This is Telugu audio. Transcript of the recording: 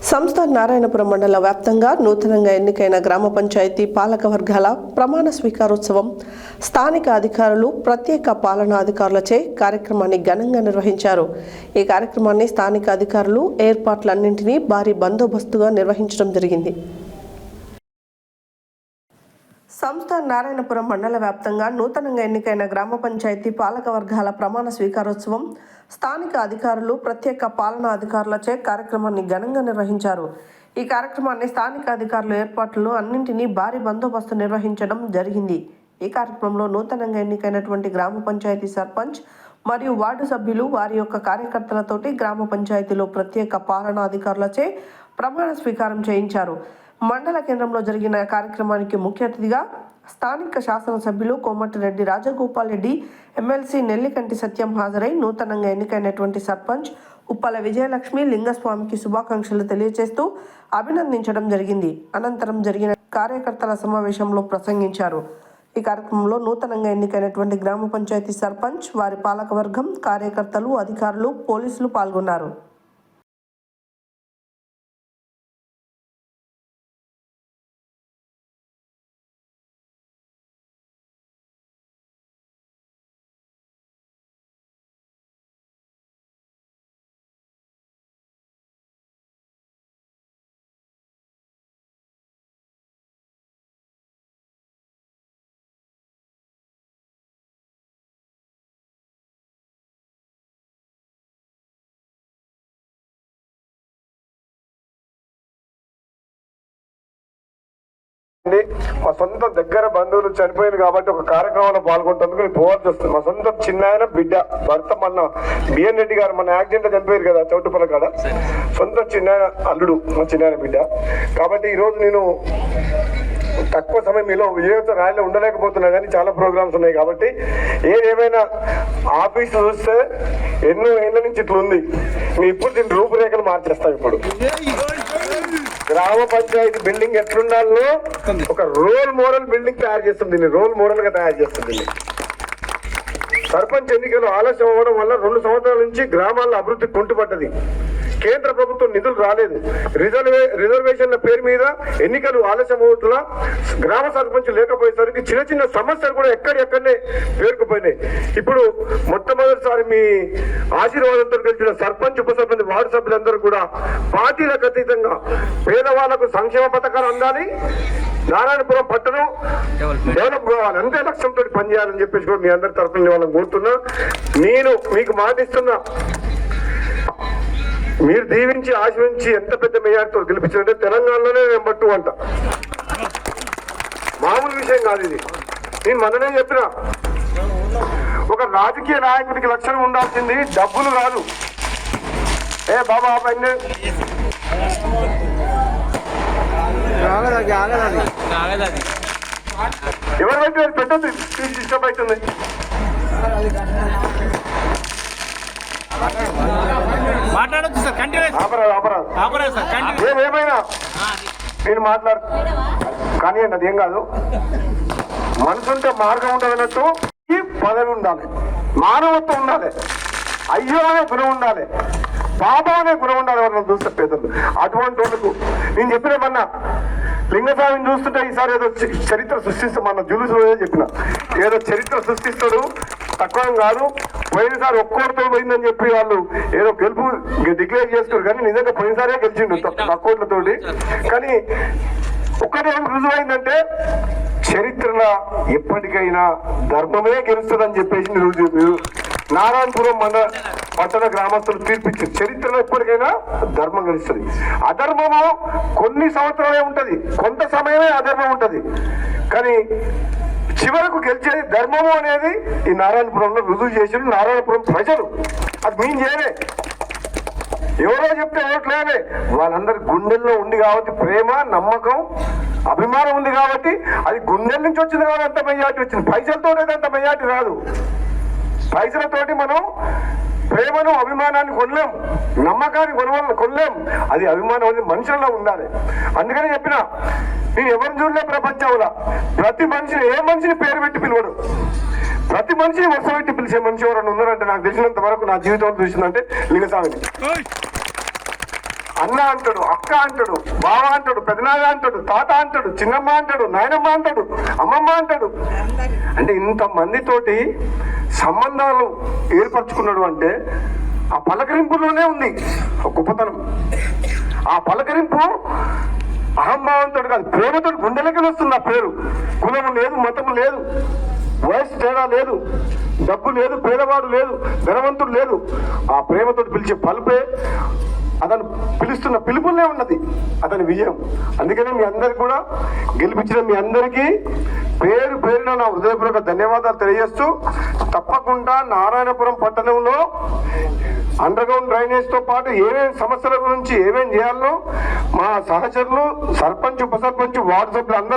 సంస్థ నారాయణపురం మండల వ్యాప్తంగా నూతనంగా ఎన్నికైన గ్రామ పంచాయతీ పాలక వర్గాల ప్రమాణ స్వీకారోత్సవం స్థానిక అధికారులు ప్రత్యేక పాలనా అధికారులచే కార్యక్రమాన్ని ఘనంగా నిర్వహించారు. ఈ కార్యక్రమాన్ని స్థానిక అధికారులు ఏర్పాట్లన్నింటినీ భారీ బందోబస్తుగా నిర్వహించడం జరిగింది. సంస్థ నారాయణపురం మండల వ్యాప్తంగా నూతనంగా ఎన్నికైన గ్రామ పంచాయతీ పాలక వర్గాల ప్రమాణ స్వీకారోత్సవం స్థానిక అధికారులు ప్రత్యేక పాలనా అధికారులచే కార్యక్రమాన్ని ఘనంగా నిర్వహించారు. ఈ కార్యక్రమాన్ని స్థానిక అధికారులు ఏర్పాట్లు అన్నింటినీ భారీ బందోబస్తు నిర్వహించడం జరిగింది. ఈ కార్యక్రమంలో నూతనంగా ఎన్నికైనటువంటి గ్రామ పంచాయతీ సర్పంచ్ మరియు వార్డు సభ్యులు వారి యొక్క కార్యకర్తలతోటి గ్రామ పంచాయతీలో ప్రత్యేక పాలనా అధికారులచే ప్రమాణ స్వీకారం చేయించారు. మండల కేంద్రంలో జరిగిన కార్యక్రమానికి ముఖ్య అతిథిగా స్థానిక శాసనసభ్యులు కోమటిరెడ్డి రాజగోపాల్ రెడ్డి, ఎమ్మెల్సీ నెల్లికంటి సత్యం హాజరై నూతనంగా ఎన్నికైనటువంటి సర్పంచ్ ఉప్పల విజయలక్ష్మి లింగస్వామికి శుభాకాంక్షలు తెలియజేస్తూ అభినందించడం జరిగింది. అనంతరం జరిగిన కార్యకర్తల సమావేశంలో ప్రసంగించారు. ఈ కార్యక్రమంలో నూతనంగా ఎన్నికైనటువంటి గ్రామ పంచాయతీ సర్పంచ్, వారి పాలకవర్గం, కార్యకర్తలు, అధికారులు, పోలీసులు పాల్గొన్నారు. మా సొంత దగ్గర బంధువులు చనిపోయింది కాబట్టి ఒక కార్యక్రమంలో పాల్గొంటందుకు పోవాల్సి వస్తుంది. మా సొంత చిన్నాయన బిడ్డ భర్త మొన్న బిఎన్ రెడ్డి గారు మన యాక్సిడెంట్ చనిపోయారు కదా చౌటుపల్ల కాడ, సొంత చిన్నాయన అల్లుడు మా చిన్నాయన బిడ్డ. కాబట్టి ఈరోజు నేను తక్కువ సమయం మీలో విజయవంతం ర్యాలీలో ఉండలేకపోతున్నా కానీ చాలా ప్రోగ్రామ్స్ ఉన్నాయి. కాబట్టి ఏదేమైనా ఆఫీసు చూస్తే ఎన్నో ఏళ్ళ నుంచి ఇట్లా ఉంది. నేను ఇప్పుడు దీని రూపురేఖలు మార్చేస్తాను. ఇప్పుడు గ్రామ పంచాయతీ బిల్డింగ్ ఎట్లుండాలో ఒక రోల్ మోడల్ బిల్డింగ్ తయారు చేస్తుంది. దీన్ని రోల్ మోడల్ గా తయారు చేస్తుంది. సర్పంచ్ ఎన్నికలు ఆలస్యం అవ్వడం వల్ల 2 సంవత్సరాల నుంచి గ్రామాల్లో అభివృద్ధి కుంటుపడ్డది. కేంద్ర ప్రభుత్వం నిధులు రాలేదు. రిజర్వేషన్ల పేరు మీద ఎన్నికలు ఆలస్యం అవుతున్నా గ్రామ సర్పంచ్ లేకపోయేసరికి చిన్న చిన్న సమస్యలు కూడా ఎక్కడెక్కడనే పేరుకుపోయినాయి. ఇప్పుడు మొట్టమొదటిసారి మీ ఆశీర్వాదంతో గెలిచిన సర్పంచ్, ఉప సర్పంచ్, వార్డు సభ్యులందరూ కూడా పార్టీలకు అతీతంగా పేదవాళ్లకు సంక్షేమ పథకాలు అందాలి, నారాయణపురం పట్టణం డెవలప్ కావాలి, అంతే లక్ష్యంతో పనిచేయాలని చెప్పేసి కూడా మీ అందరి తరఫున వాళ్ళని కోరుతున్నా. నేను మీకు మాటిస్తున్నా, మీరు దీవించి ఆశ్రయించి ఎంత పెద్ద మెజార్టీతో గెలిపించారంటే తెలంగాణలోనే నెంబర్ 2 అంట. మామూలు విషయం కాదు ఇది. నేను మొన్ననే చెప్పిన, ఒక రాజకీయ నాయకుడికి లక్షణం ఉండాల్సింది డబ్బులు కాదు. బాబా పైన ఎవరైతే పెట్టద్దు, డిస్టర్బ్ అవుతుంది. మాట్లాడొచ్చు సార్, ఏమైనా నేను మాట్లాడు కానీ అదేం కాదు. మనసుంటే మార్గం ఉండదన్నట్టు ఈ పదవి ఉండాలి, మానవత్వం ఉండాలి, అయ్యో అనే గుణం ఉండాలి, పాపం అనే గుణం ఉండాలి. ఎవరైనా చూస్తే పేదలు అటువంటి వాళ్ళకు నేను చెప్పిన మొన్న లింగస్వామిని చూస్తుంటే ఈసారి ఏదో చరిత్ర సృష్టిస్తామన్న జులుసు చెప్పిన, ఏదో చరిత్ర సృష్టిస్తాడు, తక్కువ కాదు. పోయినసారి ఒక్కోటితో పోయిందని చెప్పి వాళ్ళు ఏదో గెలుపు డిక్లేర్ చేస్తారు, కానీ నిజంగా పోయినసారే గెలిచిండు తక్కువతోటి. కానీ ఒక్కటేం రుజువైందంటే చరిత్రలో ఎప్పటికైనా ధర్మమే గెలుస్తుందని చెప్పేసి మీరు నారాయణపురం మండల పట్టణ గ్రామస్తులు తీర్పిచ్చారు. చరిత్రలో ఎప్పటికైనా ధర్మం గెలుస్తుంది. అధర్మము కొన్ని సంవత్సరాలే ఉంటది, కొంత సమయమే అధర్మం ఉంటది, కానీ చివరకు గెలిచేది ధర్మము అనేది ఈ నారాయణపురంలో రుజువు చేసిన నారాయణపురం ప్రజలు. అది మేము చేయలే, ఎవరో చెప్తే ఓట్లేనే, వాళ్ళందరి గుండెల్లో ఉంది కాబట్టి, ప్రేమ, నమ్మకం, అభిమానం ఉంది కాబట్టి అది గుండెల నుంచి వచ్చింది కాబట్టి అంత మెజార్టీ వచ్చింది. పైసలతో అంత మెజార్టీ రాదు. పైసలతోటి మనం ప్రేమను, అభిమానాన్ని కొనలేం, నమ్మకాన్ని కొనలేం. అది అభిమానం అనేది మనుషుల్లో ఉండాలి. అందుకని చెప్పిన, నేను ఎవరిని చూడలే ప్రపంచంలో. ప్రతి మనిషిని, ఏ మనిషిని పేరు పెట్టి పిలవడు, ప్రతి మనిషిని వరుస పెట్టి పిలిచే మనిషి ఎవరైనా ఉన్నారంటే నాకు తెలిసినంత వరకు నా జీవితంలో చూసిందంటే లింగస్వామిని. అన్న అంటాడు, అక్క అంటాడు, బావ అంటాడు, పెదనాన్న అంటాడు, తాత అంటాడు, చిన్నమ్మ అంటాడు, నాయనమ్మ అంటాడు, అమ్మమ్మ అంటాడు. అంటే ఇంతమందితోటి సంబంధాలు ఏర్పరచుకున్నాడు అంటే ఆ పలకరింపులోనే ఉంది గొప్పతనం. ఆ పలకరింపు అహంభావంతో కాదు, ప్రేమతో గుండెలకి వస్తుంది. ఆ పేరు కులము లేదు, మతము లేదు, వయసు తేడా లేదు, డబ్బు లేదు, పేదవాడు లేదు, ధనవంతుడు లేదు. ఆ ప్రేమతో పిలిచే పలుపే అతను పిలుస్తున్న పిలుపులే ఉన్నది అతని విజయం. అందుకనే మీ అందరికి కూడా గెలిపించిన మీ అందరికీ పేరు పేరున నా హృదయపూర్వక ధన్యవాదాలు తెలియజేస్తూ, తప్పకుండా నారాయణపురం పట్టణంలో అండర్ గ్రౌండ్ డ్రైనేజ్ తో పాటు ఏమేమి సమస్యల గురించి ఏమేమి చేయాలో మా సహచరులు, సర్పంచ్, ఉప సర్పంచ్, వార్డు సభ్యులు అందరూ